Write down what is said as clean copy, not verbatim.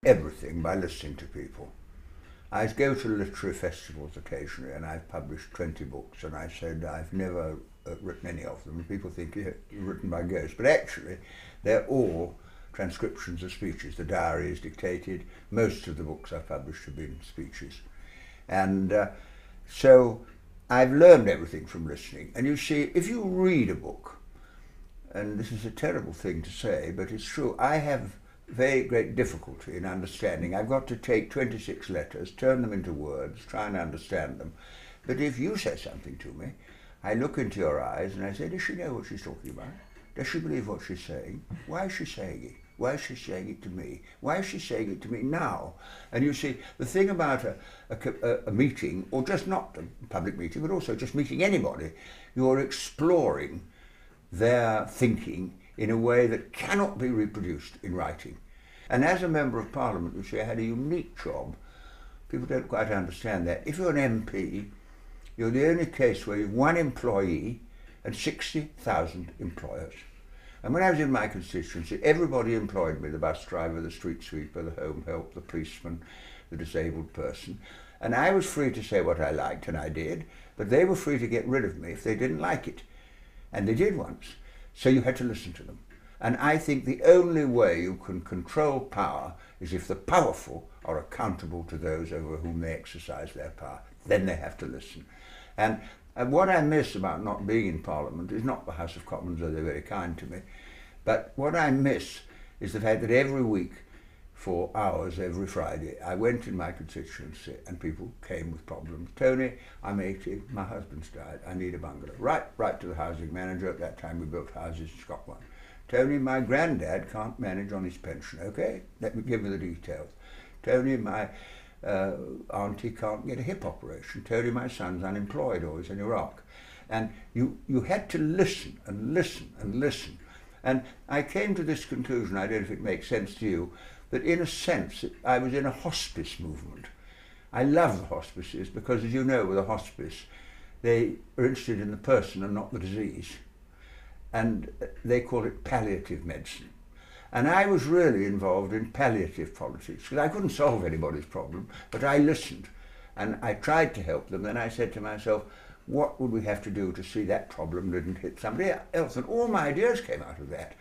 everything by listening to people. I go to literary festivals occasionally, and I've published 20 books, and I said I've never written any of them. People think you're written by ghosts, but actually they're all transcriptions of speeches. The diary is dictated. Most of the books I've published have been speeches. And so I've learned everything from listening. And you see, if you read a book, and this is a terrible thing to say, but it's true, I have very great difficulty in understanding. I've got to take 26 letters, turn them into words, try and understand them. But if you say something to me, I look into your eyes and I say, does she know what she's talking about? Does she believe what she's saying? Why is she saying it? Why is she saying it to me? Why is she saying it to me now? And you see, the thing about a meeting, or just not a public meeting, but also just meeting anybody, you're exploring their thinking in a way that cannot be reproduced in writing. And as a Member of Parliament, you see, I had a unique job. People don't quite understand that. If you're an MP, you're the only case where you've one employee and 60,000 employers. And when I was in my constituency, everybody employed me, the bus driver, the street sweeper, the home help, the policeman, the disabled person. And I was free to say what I liked, and I did, but they were free to get rid of me if they didn't like it. And they did once. So you had to listen to them. And I think the only way you can control power is if the powerful are accountable to those over whom they exercise their power. Then they have to listen. And what I miss about not being in Parliament is not the House of Commons, though they're very kind to me, but what I miss is the fact that every week, for hours every Friday, I went in my constituency and people came with problems. Tony, I'm 80, my husband's died, I need a bungalow. Right to the housing manager. At that time we built houses in Scotland. Tony, my granddad can't manage on his pension. Okay, let me give you the details. Tony, my auntie can't get a hip operation. Tony, my son's unemployed or he's in Iraq. And you had to listen and listen and listen. And I came to this conclusion, I don't know if it makes sense to you, that in a sense I was in a hospice movement. I love the hospices because, as you know, with a hospice, they are interested in the person and not the disease. And they call it palliative medicine. And I was really involved in palliative politics because I couldn't solve anybody's problem, but I listened and I tried to help them. Then I said to myself, what would we have to do to see that problem didn't hit somebody else? And all my ideas came out of that.